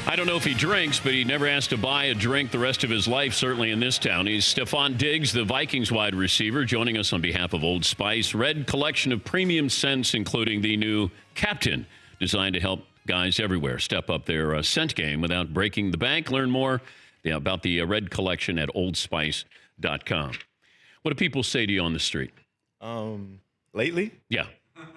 I don't know if he drinks, but he never has to buy a drink the rest of his life, certainly in this town. He's Stefon Diggs, the Vikings wide receiver, joining us on behalf of Old Spice. Red collection of premium scents, including the new Captain, designed to help guys everywhere step up their scent game without breaking the bank. Learn more about the Red collection at oldspice.com. What do people say to you on the street? Lately? Yeah.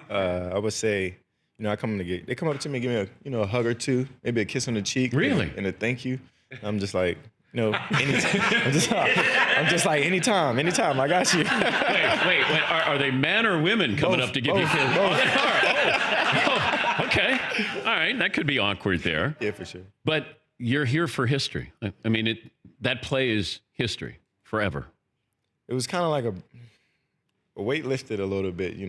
I would say, they come up to me and give me a hug or two, maybe a kiss on the cheek. Really? And a thank you. I'm just like, anytime. I'm just like, anytime, I got you. Wait. Are they men or women coming up to give you a kiss? Both. Oh, okay. All right. That could be awkward there. Yeah, for sure. But you're here for history. I mean, that play is history forever. It was kind of like a weight lifted a little bit,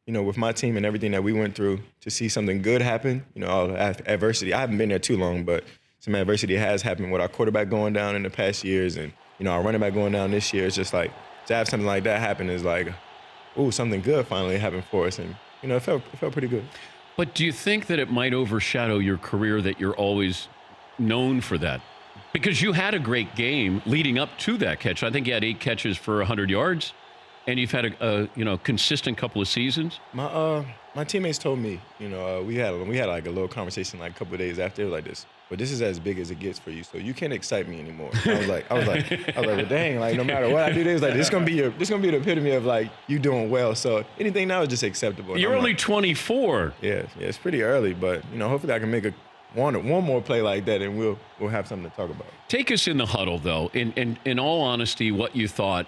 with my team and everything that we went through, to see something good happen, all the adversity. I haven't been there too long, but some adversity has happened with our quarterback going down in the past years and, our running back going down this year. It's just like, to have something like that happen is like, ooh, something good finally happened for us. And, it felt pretty good. But do you think that it might overshadow your career that you're always known for that? Because you had a great game leading up to that catch. I think you had 8 catches for 100 yards. And you've had a consistent couple of seasons. My teammates told me, we had like a little conversation like a couple of days after, like this. But this is as big as it gets for you, so you can't excite me anymore. I was like, well, dang, like no matter what I do, this this gonna be the epitome of like you doing well. So anything now is just acceptable. You're only 24. Yeah, it's pretty early, but hopefully I can make one more play like that, and we'll have something to talk about. Take us in the huddle, though. In all honesty, what you thought.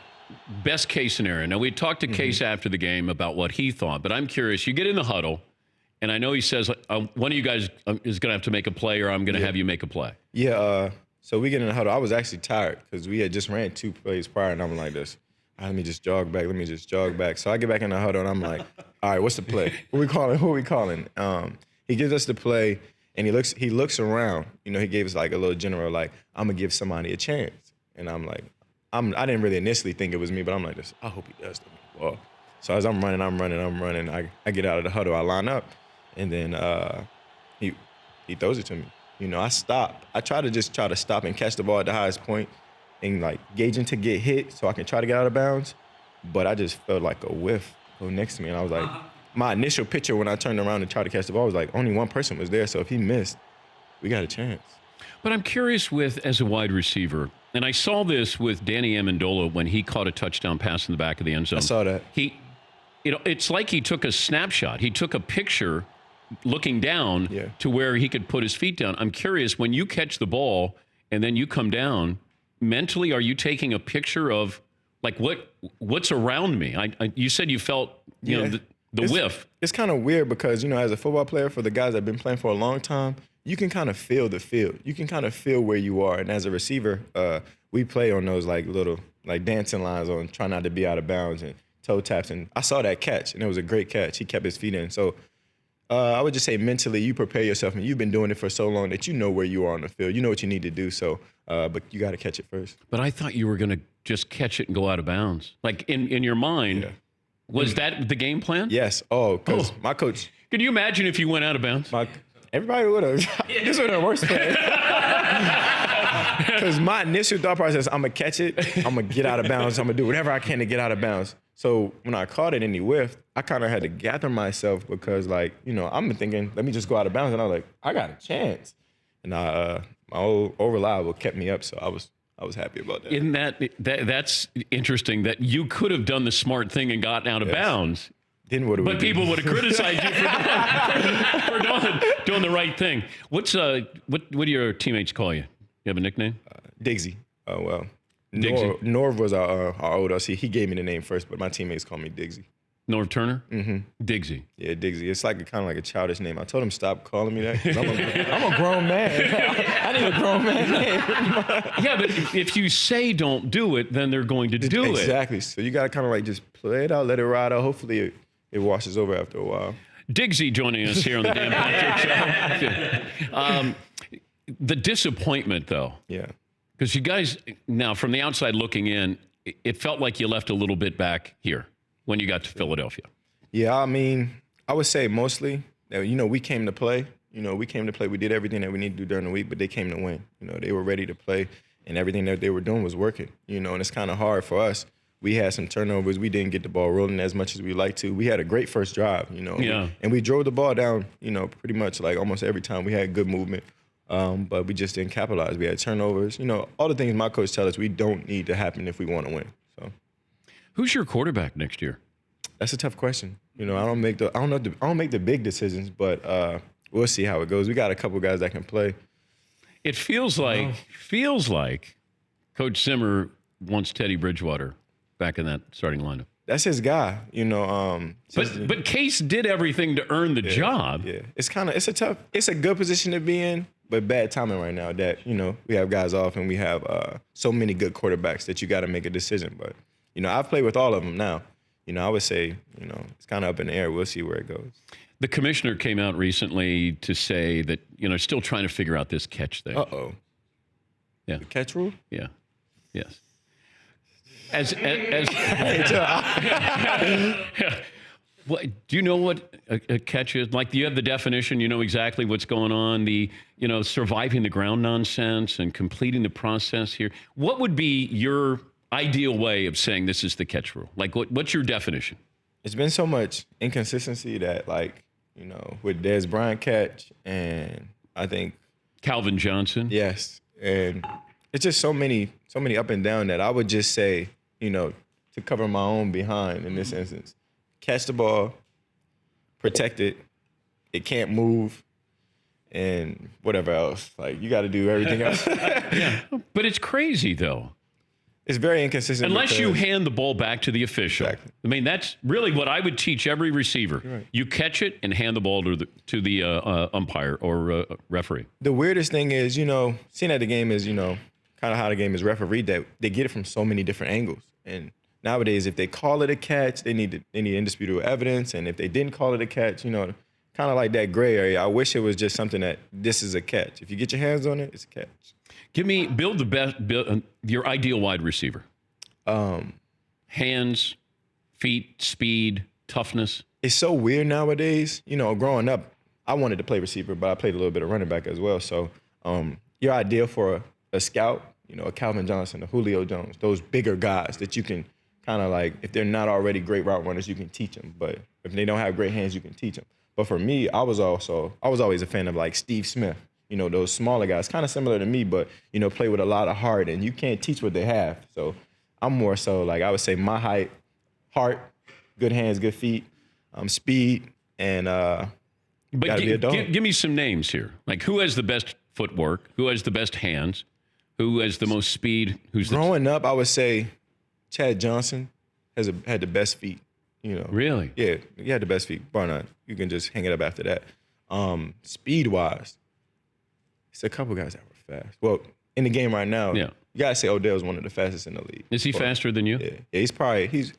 Best case scenario. Now, we talked to Case after the game about what he thought, but I'm curious. You get in the huddle, and I know he says one of you guys is going to have to make a play, or I'm going to have you make a play. Yeah, so we get in the huddle. I was actually tired because we had just ran 2 plays prior, and I'm like this. Let me just jog back. So I get back in the huddle, and I'm like, all right, what's the play? Who are we calling? He gives us the play, and he looks around. he gave us like a little general, like, I'm going to give somebody a chance. And I'm like, I didn't really initially think it was me, but I'm like this. I hope he does. Well, so as I'm running, I get out of the huddle, I line up, and then he throws it to me. I stop. I try to stop and catch the ball at the highest point, and like gauging to get hit so I can try to get out of bounds. But I just felt like a whiff go next to me, and I was like, my initial picture when I turned around and tried to catch the ball was like only one person was there, so if he missed, we got a chance. But I'm curious as a wide receiver. And I saw this with Danny Amendola when he caught a touchdown pass in the back of the end zone. I saw that. It's like he took a snapshot. He took a picture looking down to where he could put his feet down. I'm curious, when you catch the ball and then you come down, mentally, are you taking a picture of, like, what's around me? You said you felt, the whiff. It's kind of weird because, as a football player, for the guys that have been playing for a long time, you can kind of feel the field. You can kind of feel where you are. And as a receiver, we play on those like little like dancing lines on try not to be out of bounds and toe taps. And I saw that catch, and it was a great catch. He kept his feet in. So I would just say mentally, you prepare yourself, and you've been doing it for so long that you know where you are on the field. You know what you need to do. So, but you got to catch it first. But I thought you were going to just catch it and go out of bounds. Like in your mind, was that the game plan? Yes. Because my coach. Could you imagine if you went out of bounds? Everybody would have. This would have worse play. Because my initial thought process, I'm going to catch it, I'm going to get out of bounds, I'm going to do whatever I can to get out of bounds. So when I caught it and he whiffed, I kind of had to gather myself because, like, I'm thinking, let me just go out of bounds. And I was like, I got a chance. And my old reliable kept me up, so I was happy about that. Isn't that's interesting that you could have done the smart thing and gotten out of bounds. But people would have criticized you for doing the right thing. What do your teammates call you? You have a nickname? Diggsy. Oh, well. Diggsy. Norv was our old OC. He gave me the name first, but my teammates call me Diggsy. Norv Turner? Mm-hmm. Diggsy. Yeah, Diggsy. It's like kind of like a childish name. I told him stop calling me that. I'm a grown man. I need a grown man name. Yeah, but if you say don't do it, then they're going to do it. Exactly. So you got to kind of like just play it out, let it ride out. Hopefully it washes over after a while. Diggsy joining us here on the Dan Patrick Show. The disappointment, though. Yeah. Because you guys, now from the outside looking in, it felt like you left a little bit back here when you got to Philadelphia. Yeah, I mean, I would say mostly, we came to play. You know, we came to play. We did everything that we need to do during the week, but they came to win. You know, they were ready to play, and everything that they were doing was working. You know, and it's kind of hard for us. We had some turnovers. We didn't get the ball rolling as much as we like to. We had a great first drive, you know. Yeah. And we drove the ball down, you know, pretty much like almost every time. We had good movement, but we just didn't capitalize. We had turnovers. You know, all the things my coach tells us we don't need to happen if we want to win. So, Who's your quarterback next year? that's a tough question. You know, I don't make the big decisions, but we'll see how it goes. We got a couple guys that can play. It feels like Coach Zimmer wants Teddy Bridgewater back in that starting lineup. That's his guy, you know. But Case did everything to earn the job. Yeah, it's a good position to be in, but bad timing right now that, you know, we have guys off and we have so many good quarterbacks that you got to make a decision. But, you know, I've played with all of them now. You know, I would say, you know, it's kind of up in the air. We'll see where it goes. The commissioner came out recently to say that, you know, still trying to figure out this catch thing. Uh-oh. Yeah. The catch rule? Yeah. Yes. As what, do you know what a catch is? Like, do you have the definition? You know exactly what's going on. The, you know, surviving the ground nonsense and completing the process here. What would be your ideal way of saying this is the catch rule? Like, what's your definition? It's been so much inconsistency that, like, you know, with Des Bryant catch and I think Calvin Johnson. yes, and it's just so many up and down that I would just say, you know, to cover my own behind in this instance, catch the ball, protect it, it can't move, and whatever else. Like, you got to do everything else. Yeah. But it's crazy, though. It's very inconsistent. Unless you hand the ball back to the official. Exactly. I mean, that's really what I would teach every receiver. Right. You catch it and hand the ball to the umpire or referee. The weirdest thing is, you know, seeing that the game is, you know, kind of how the game is refereed, that they get it from so many different angles. And nowadays, if they call it a catch, they need indisputable evidence. And if they didn't call it a catch, you know, kind of like that gray area. I wish it was just something that this is a catch. If you get your hands on it, it's a catch. Build your ideal wide receiver. Hands, feet, speed, toughness. It's so weird nowadays. You know, growing up, I wanted to play receiver, but I played a little bit of running back as well. So your idea for a scout, you know, a Calvin Johnson, a Julio Jones, those bigger guys that you can kind of like, if they're not already great route runners, you can teach them. But if they don't have great hands, you can teach them. But for me, I was always a fan of like Steve Smith. You know, those smaller guys, kind of similar to me, but, you know, play with a lot of heart, and you can't teach what they have. So I'm more so like, I would say my height, heart, good hands, good feet, speed, and gotta be a dog. Give me some names here. Like, who has the best footwork? Who has the best hands? Who has the most speed? Growing up, I would say Chad Johnson had the best feet. You know, Really? Yeah, he had the best feet, bar none. You can just hang it up after that. Speed-wise, it's a couple guys that were fast. Well, in the game right now, Yeah. you gotta say Odell's one of the fastest in the league. Is he faster than you? Yeah,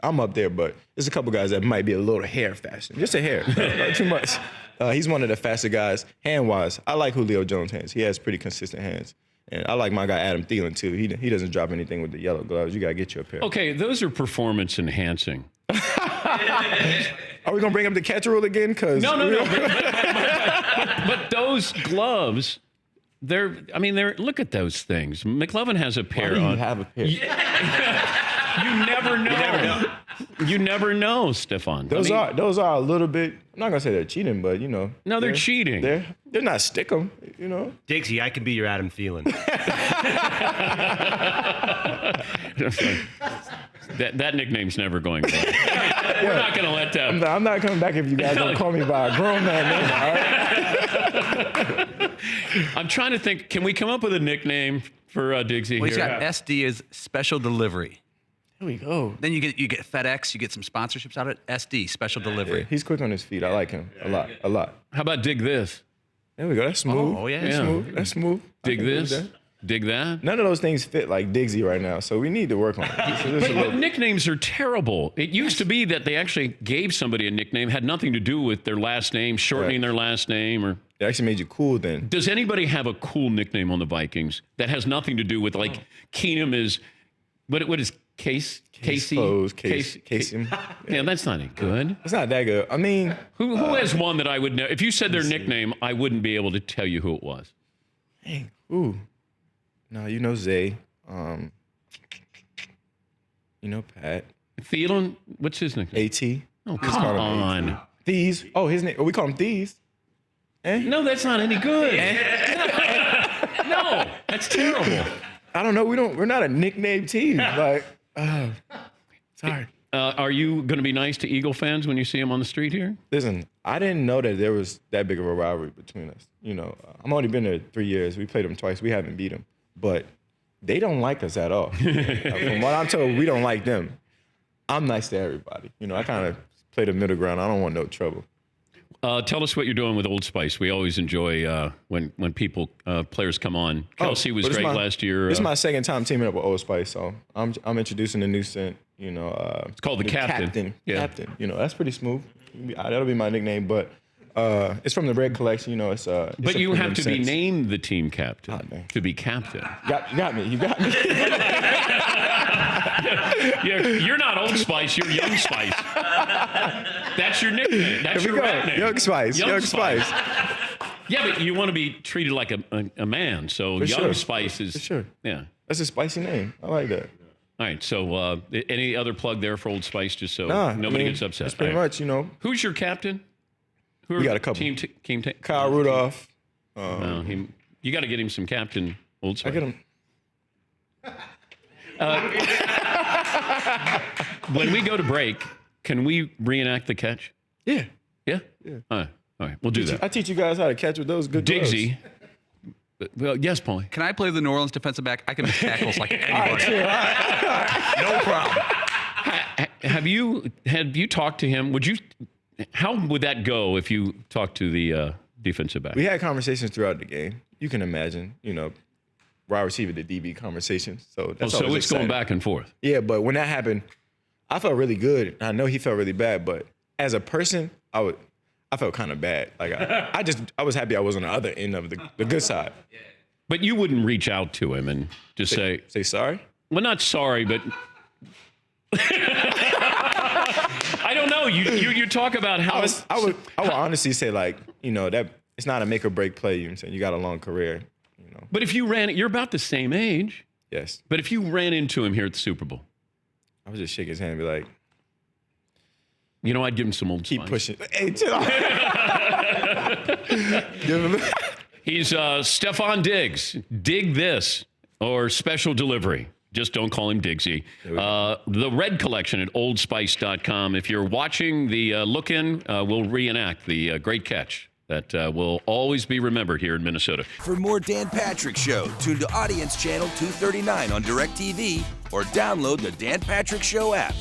I'm up there, but there's a couple guys that might be a little hair faster. Just a hair, not too much. He's one of the faster guys, hand-wise. I like Julio Jones' hands. He has pretty consistent hands. And I like my guy Adam Thielen, too. He doesn't drop anything with the yellow gloves. You gotta get you a pair. Okay, those are performance enhancing. Are we gonna bring up the catch rule again? No. But those gloves, look at those things. McLovin has a pair Why do you on. have a pair? You never know. You never know, Stefon. Those are a little bit. I'm not gonna say they're cheating, but you know. No, they're cheating. They're not stick 'em, you know. Diggsy, I could be your Adam Thielen. that nickname's never going away. We're not going to let that. I'm not coming back if you guys don't call me by a grown man name. All right? I'm trying to think. Can we come up with a nickname for Diggsy Well, he's here? got SD is special delivery. Here we go. Then you get FedEx, you get some sponsorships out of it. SD, special delivery. He's quick on his feet. I like him a lot. How about dig this? There we go. That's smooth. Oh, yeah. That's Yeah. smooth. That's smooth. I Dig can do this? that. Dig that? None of those things fit like Diggsy right now, so we need to work on it. So just a But little- nicknames are terrible. It used to be that they actually gave somebody a nickname, had nothing to do with their last name, shortening their last name, or. It actually made you cool then. Does anybody have a cool nickname on the Vikings that has nothing to do with, like, Keenum is, what is Casey. Close, Casey. Yeah, that's not any good. It's not that good. I mean, Who has one that I would know? If you said their nickname, I wouldn't be able to tell you who it was. dang, ooh. No, you know Zay. You know Pat. Thielen, what's his nickname? AT. Oh, Just come call him on. AT. Thieves. Oh, his name. We call him Thieves. No, that's not any good. No, that's terrible. I don't know. We're not a nickname team. Like, sorry. Are you going to be nice to Eagle fans when you see them on the street here? Listen, I didn't know that there was that big of a rivalry between us. You know, I'm only been there 3 years. We played them twice. We haven't beat them, but they don't like us at all. From what I'm told, we don't like them. I'm nice to everybody. You know, I kind of play the middle ground. I don't want no trouble. Tell us what you're doing with Old Spice. We always enjoy when people, players come on. Kelsey was great last year. This is my second time teaming up with Old Spice, so I'm introducing a new scent. You know, it's called the Captain. Yeah. Captain. You know, that's pretty smooth. That'll be my nickname, but it's from the Red Collection. You know, it's but you have to be named the team captain to be captain. You got me. You got me. You're not Old Spice. You're Young Spice. That's your nickname. That's your rap name. Young Spice. Young Spice. Yeah, but you want to be treated like a man. So Young Spice is. For sure. Yeah. That's a spicy name. I like that. All right. So any other plug there for Old Spice, just so nobody gets upset? That's pretty much, you know. Who's your captain? We got a couple. Team Kyle Rudolph. No, you got to get him some Captain Old Spice. I get him. When we go to break, can we reenact the catch? Yeah. Yeah? All right. We'll do that. I teach you guys how to catch with those good gloves. Diggsy. Well, yes, Paulie. Can I play the New Orleans defensive back? I can make tackles like anybody. No problem. Have you talked to him? How would that go if you talked to the defensive back? We had conversations throughout the game. You can imagine, you know, wide receiver to DB conversations. So that's so always it's exciting. going back and forth. Yeah, but when that happened, I felt really good. I know he felt really bad, but as a person, I felt kind of bad. Like I was happy I was on the other end of the good side. But you wouldn't reach out to him and just say sorry? Well, not sorry, but I don't know. You talk about how I would honestly say, like, you know, that it's not a make or break play. You know what I'm saying? You got a long career, you know. But if you're about the same age. Yes. But if you ran into him here at the Super Bowl, I would just shake his hand and be like, you know, I'd give him some Old keep Spice. pushing. Hey, give him. He's Stefon Diggs. Dig this or special delivery. Just don't call him Diggsy. The Red Collection at oldspice.com. If you're watching the look-in, we'll reenact the great catch that will always be remembered here in Minnesota. For more Dan Patrick Show, tune to Audience Channel 239 on DirecTV or download the Dan Patrick Show app.